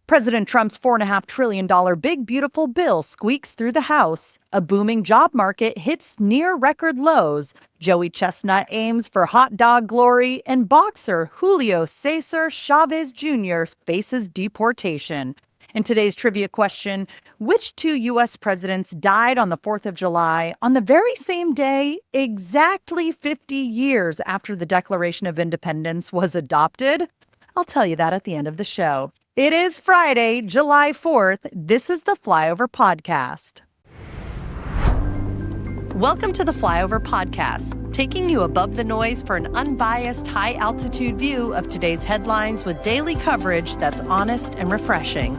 President Trump's $4.5 trillion big beautiful bill squeaks through the House. A booming job market hits near record lows. Joey Chestnut aims for hot dog glory, and boxer Julio César Chávez Jr. faces deportation. In today's trivia question, which two U.S. presidents died on the 4th of July on the very same day, exactly 50 years after the Declaration of Independence was adopted? I'll tell you that at the end of the show. It is Friday, July 4th. This is the Flyover Podcast. Welcome to the Flyover Podcast, taking you above the noise for an unbiased, high-altitude view of today's headlines with daily coverage that's honest and refreshing.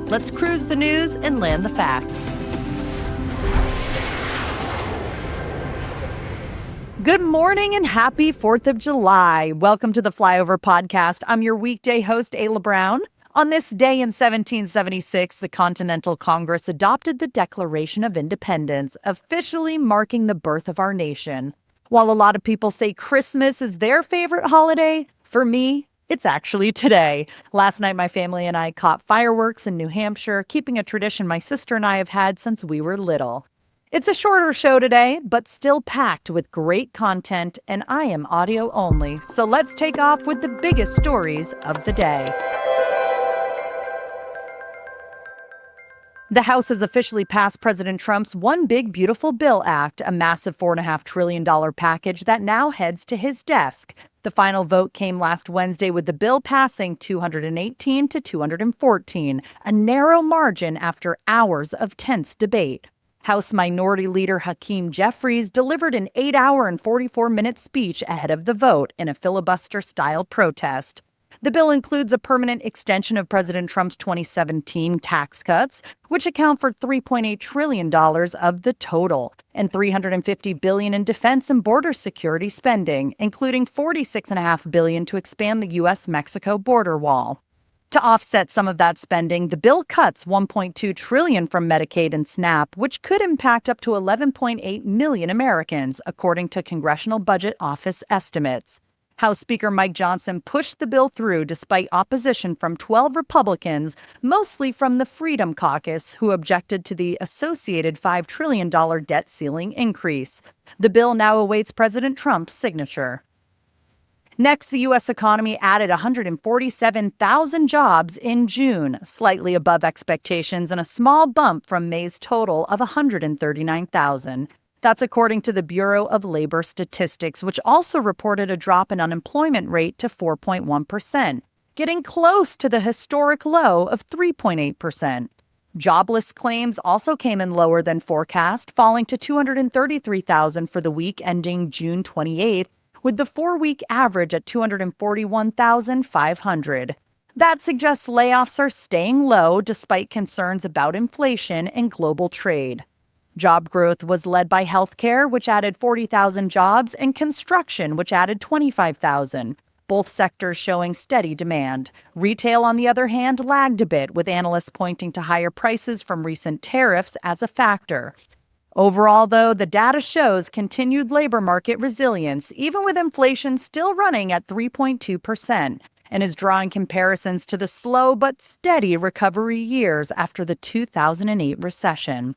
Let's cruise the news and land the facts. Good morning and happy 4th of July. Welcome to the Flyover Podcast. I'm your weekday host, Ayla Brown. On this day in 1776, the Continental Congress adopted the Declaration of Independence, officially marking the birth of our nation. While a lot of people say Christmas is their favorite holiday, for me, it's actually today. Last night, my family and I caught fireworks in New Hampshire, keeping a tradition my sister and I have had since we were little. It's a shorter show today, but still packed with great content, and I am audio only. So let's take off with the biggest stories of the day. The House has officially passed President Trump's One Big Beautiful Bill Act, a massive $4.5 trillion package that now heads to his desk. The final vote came last Wednesday with the bill passing 218 to 214, a narrow margin after hours of tense debate. House Minority Leader Hakeem Jeffries delivered an 8-hour and 44-minute speech ahead of the vote in a filibuster-style protest. The bill includes a permanent extension of President Trump's 2017 tax cuts, which account for $3.8 trillion of the total, and $350 billion in defense and border security spending, including $46.5 billion to expand the U.S.-Mexico border wall. To offset some of that spending, the bill cuts $1.2 trillion from Medicaid and SNAP, which could impact up to 11.8 million Americans, according to Congressional Budget Office estimates. House Speaker Mike Johnson pushed the bill through despite opposition from 12 Republicans, mostly from the Freedom Caucus, who objected to the associated $5 trillion debt ceiling increase. The bill now awaits President Trump's signature. Next, the U.S. economy added 147,000 jobs in June, slightly above expectations and a small bump from May's total of 139,000. That's according to the Bureau of Labor Statistics, which also reported a drop in unemployment rate to 4.1%, getting close to the historic low of 3.8%. Jobless claims also came in lower than forecast, falling to 233,000 for the week ending June 28th, with the 4-week average at 241,500. That suggests layoffs are staying low despite concerns about inflation and global trade. Job growth was led by healthcare, which added 40,000 jobs, and construction, which added 25,000, both sectors showing steady demand. Retail, on the other hand, lagged a bit, with analysts pointing to higher prices from recent tariffs as a factor. Overall, though, the data shows continued labor market resilience, even with inflation still running at 3.2%, and is drawing comparisons to the slow but steady recovery years after the 2008 recession.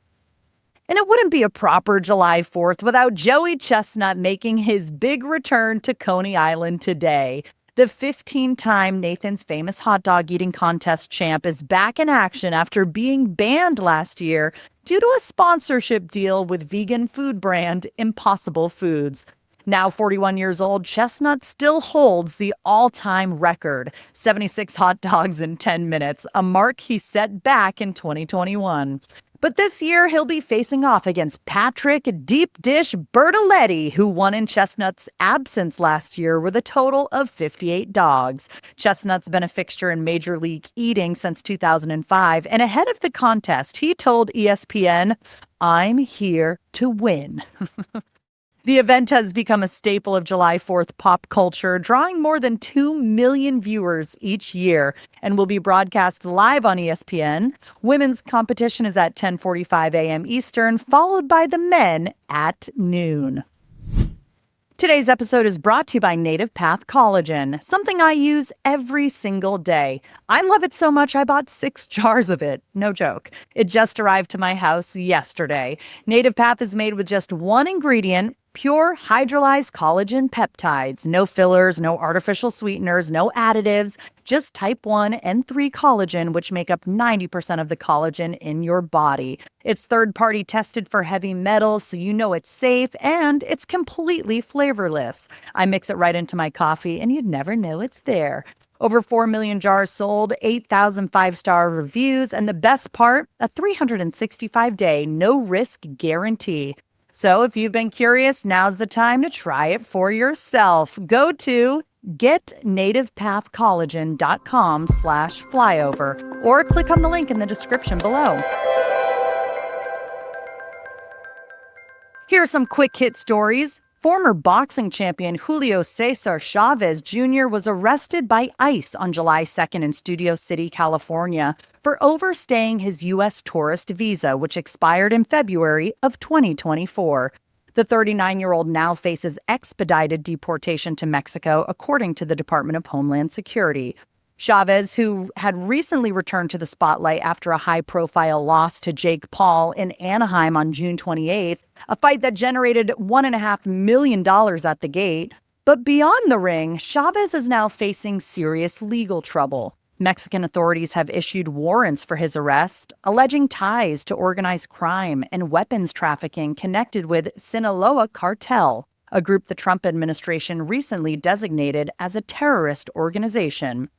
And it wouldn't be a proper July 4th without Joey Chestnut making his big return to Coney Island today. The 15-time Nathan's Famous Hot Dog Eating Contest champ is back in action after being banned last year due to a sponsorship deal with vegan food brand Impossible Foods. Now 41 years old, Chestnut still holds the all-time record, 76 hot dogs in 10 minutes, a mark he set back in 2021. But this year, he'll be facing off against Patrick Deep Dish Bertoletti, who won in Chestnut's absence last year with a total of 58 dogs. Chestnut's been a fixture in Major League Eating since 2005, and ahead of the contest, he told ESPN, "I'm here to win." The event has become a staple of July 4th pop culture, drawing more than 2 million viewers each year and will be broadcast live on ESPN. Women's competition is at 10:45 a.m. Eastern, followed by the men at noon. Today's episode is brought to you by NativePath Collagen, something I use every single day. I love it so much I bought 6 jars of it. No joke. It just arrived to my house yesterday. NativePath is made with just one ingredient, pure hydrolyzed collagen peptides. No fillers, no artificial sweeteners, no additives, just type 1 and 3 collagen, which make up 90% of the collagen in your body. It's third-party tested for heavy metals, so you know it's safe, and it's completely flavorless. I mix it right into my coffee, and you'd never know it's there. Over 4 million jars sold, 8,000 5-star reviews, and the best part, a 365-day no-risk guarantee. So if you've been curious, now's the time to try it for yourself. Go to getnativepathcollagen.com/flyover or click on the link in the description below. Here are some quick hit stories. Former boxing champion Julio César Chávez Jr. was arrested by ICE on July 2nd in Studio City, California, for overstaying his U.S. tourist visa, which expired in February of 2024. The 39-year-old now faces expedited deportation to Mexico, according to the Department of Homeland Security. Chávez, who had recently returned to the spotlight after a high-profile loss to Jake Paul in Anaheim on June 28th, a fight that generated $1.5 million at the gate. But beyond the ring, Chávez is now facing serious legal trouble. Mexican authorities have issued warrants for his arrest, alleging ties to organized crime and weapons trafficking connected with Sinaloa Cartel, a group the Trump administration recently designated as a terrorist organization.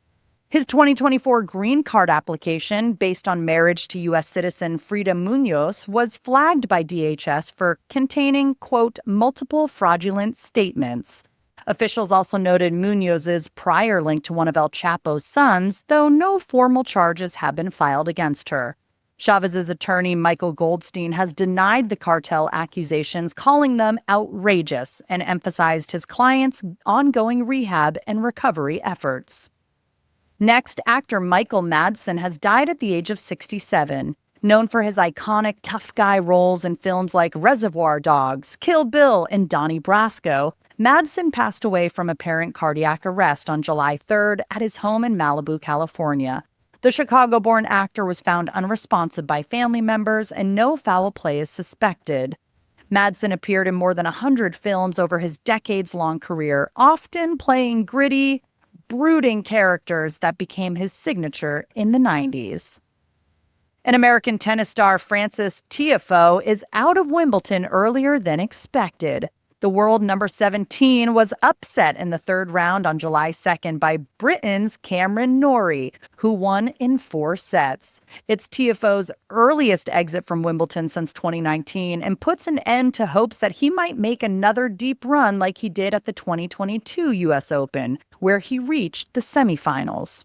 His 2024 green card application, based on marriage to U.S. citizen Frida Munoz, was flagged by DHS for containing, quote, multiple fraudulent statements. Officials also noted Munoz's prior link to one of El Chapo's sons, though no formal charges have been filed against her. Chávez's attorney, Michael Goldstein, has denied the cartel accusations, calling them outrageous, and emphasized his client's ongoing rehab and recovery efforts. Next, actor Michael Madsen has died at the age of 67. Known for his iconic tough guy roles in films like Reservoir Dogs, Kill Bill, and Donnie Brasco, Madsen passed away from apparent cardiac arrest on July 3rd at his home in Malibu, California. The Chicago-born actor was found unresponsive by family members, and no foul play is suspected. Madsen appeared in more than 100 films over his decades-long career, often playing gritty, brooding characters that became his signature in the 90s. An American tennis star, Frances Tiafoe, is out of Wimbledon earlier than expected. The world number 17 was upset in the third round on July 2nd by Britain's Cameron Norrie, who won in 4 sets. It's Tiafoe's earliest exit from Wimbledon since 2019 and puts an end to hopes that he might make another deep run like he did at the 2022 U.S. Open, where he reached the semifinals.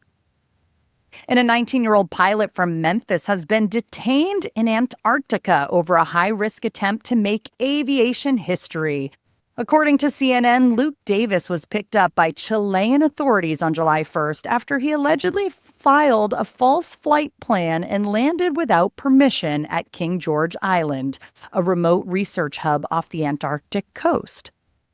And a 19-year-old pilot from Memphis has been detained in Antarctica over a high-risk attempt to make aviation history. According to CNN, Luke Davis was picked up by Chilean authorities on July 1st after he allegedly filed a false flight plan and landed without permission at King George Island, a remote research hub off the Antarctic coast.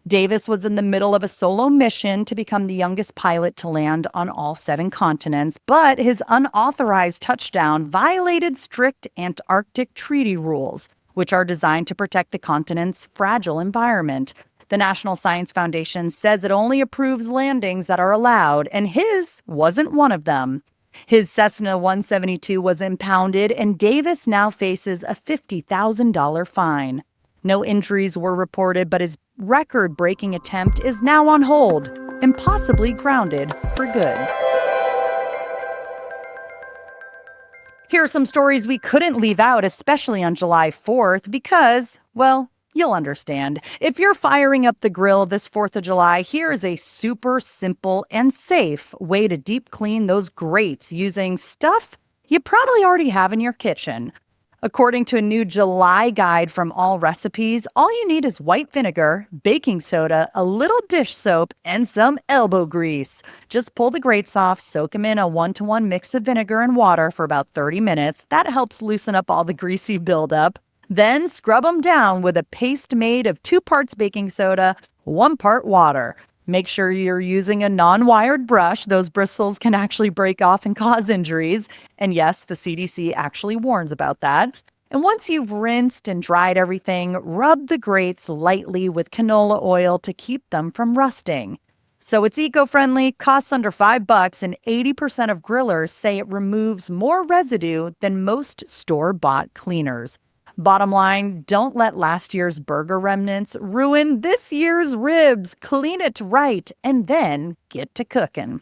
Davis was in the middle of a solo mission to become the youngest pilot to land on all 7 continents, but his unauthorized touchdown violated strict Antarctic treaty rules, which are designed to protect the continent's fragile environment. The National Science Foundation says it only approves landings that are allowed, and his wasn't one of them. His Cessna 172 was impounded, and Davis now faces a $50,000 fine. No injuries were reported, but his record-breaking attempt is now on hold and possibly grounded for good. Here are some stories we couldn't leave out, especially on July 4th, because, well, you'll understand. If you're firing up the grill this 4th of July, here is a super simple and safe way to deep clean those grates using stuff you probably already have in your kitchen. According to a new July guide from All Recipes, all you need is white vinegar, baking soda, a little dish soap, and some elbow grease. Just pull the grates off, soak them in a 1-to-1 mix of vinegar and water for about 30 minutes. That helps loosen up all the greasy buildup. Then scrub them down with a paste made of 2 parts baking soda, 1 part water. Make sure you're using a non-wired brush. Those bristles can actually break off and cause injuries. And yes, the CDC actually warns about that. And once you've rinsed and dried everything, rub the grates lightly with canola oil to keep them from rusting. So it's eco-friendly, costs under $5, and 80% of grillers say it removes more residue than most store-bought cleaners. Bottom line, don't let last year's burger remnants ruin this year's ribs. Clean it right, and then get to cooking.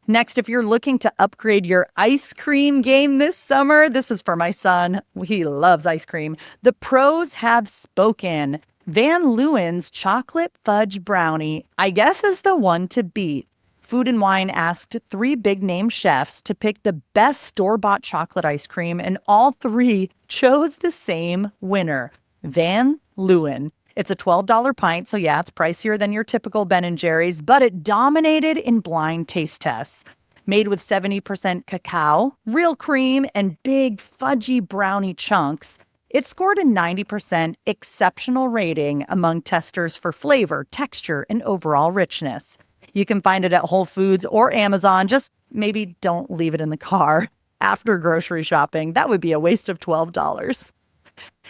Next, if you're looking to upgrade your ice cream game this summer, this is for my son. He loves ice cream. The pros have spoken. Van Leeuwen's chocolate fudge brownie, I guess, is the one to beat. Food and Wine asked 3 big-name chefs to pick the best store-bought chocolate ice cream, and all 3 chose the same winner, Van Leeuwen. It's a $12 pint, so yeah, it's pricier than your typical Ben & Jerry's, but it dominated in blind taste tests. Made with 70% cacao, real cream, and big fudgy brownie chunks, it scored a 90% exceptional rating among testers for flavor, texture, and overall richness. You can find it at Whole Foods or Amazon. Just maybe don't leave it in the car after grocery shopping. That would be a waste of $12.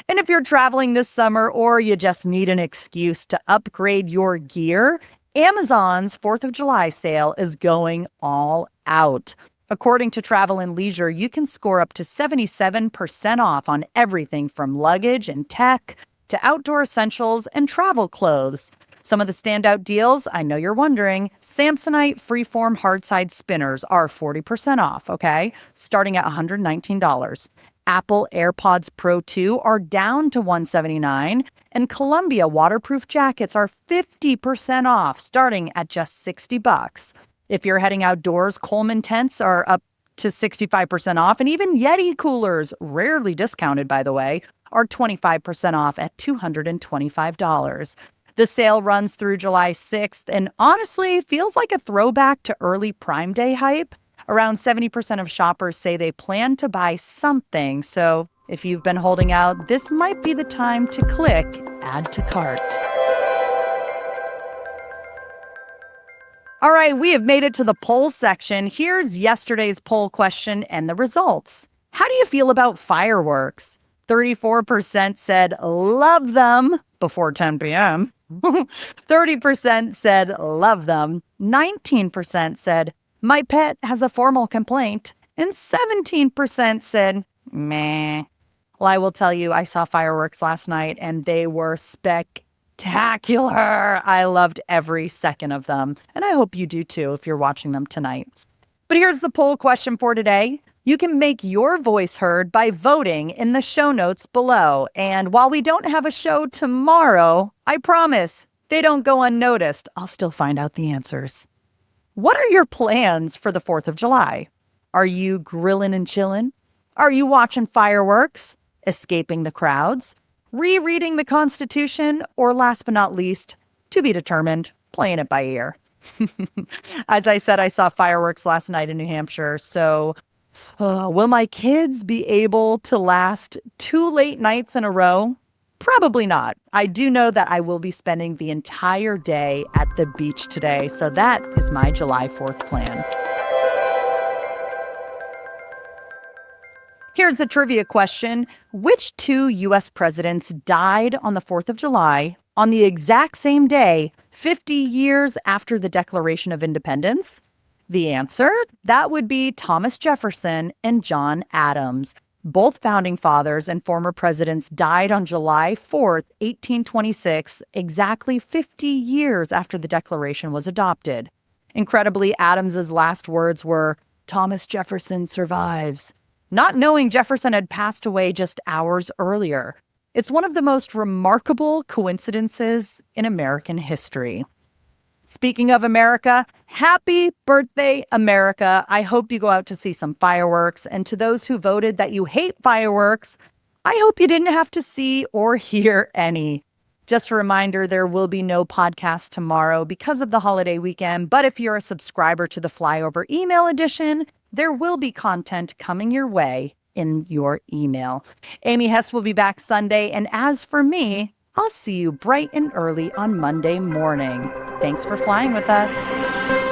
And if you're traveling this summer or you just need an excuse to upgrade your gear, Amazon's 4th of July sale is going all out. According to Travel and Leisure, you can score up to 77% off on everything from luggage and tech to outdoor essentials and travel clothes. Some of the standout deals, I know you're wondering, Samsonite freeform hardside spinners are 40% off, okay? Starting at $119. Apple AirPods Pro 2 are down to $179, and Columbia waterproof jackets are 50% off, starting at just $60. If you're heading outdoors, Coleman tents are up to 65% off, and even Yeti coolers, rarely discounted by the way, are 25% off at $225. The sale runs through July 6th, and honestly, feels like a throwback to early Prime Day hype. Around 70% of shoppers say they plan to buy something, so if you've been holding out, this might be the time to click Add to Cart. All right, we have made it to the poll section. Here's yesterday's poll question and the results. How do you feel about fireworks? 34% said love them before 10 p.m. 30% said love them. 19% said my pet has a formal complaint. And 17% said meh. Well, I will tell you, I saw fireworks last night and they were spectacular. I loved every second of them. And I hope you do too if you're watching them tonight. But here's the poll question for today. You can make your voice heard by voting in the show notes below. And while we don't have a show tomorrow, I promise they don't go unnoticed. I'll still find out the answers. What are your plans for the 4th of July? Are you grilling and chilling? Are you watching fireworks? Escaping the crowds? Rereading the Constitution? Or last but not least, to be determined, playing it by ear? As I said, I saw fireworks last night in New Hampshire, so will my kids be able to last 2 late nights in a row? Probably not. I do know that I will be spending the entire day at the beach today, so that is my July 4th plan. Here's the trivia question. Which 2 U.S. presidents died on the 4th of July on the exact same day, 50 years after the Declaration of Independence? The answer? That would be Thomas Jefferson and John Adams. Both founding fathers and former presidents died on July 4th, 1826, exactly 50 years after the Declaration was adopted. Incredibly, Adams's last words were, "Thomas Jefferson survives," not knowing Jefferson had passed away just hours earlier. It's one of the most remarkable coincidences in American history. Speaking of America, happy birthday, America. I hope you go out to see some fireworks. And to those who voted that you hate fireworks, I hope you didn't have to see or hear any. Just a reminder, there will be no podcast tomorrow because of the holiday weekend. But if you're a subscriber to the Flyover email edition, there will be content coming your way in your email. Amy Hess will be back Sunday. And as for me, I'll see you bright and early on Monday morning. Thanks for flying with us.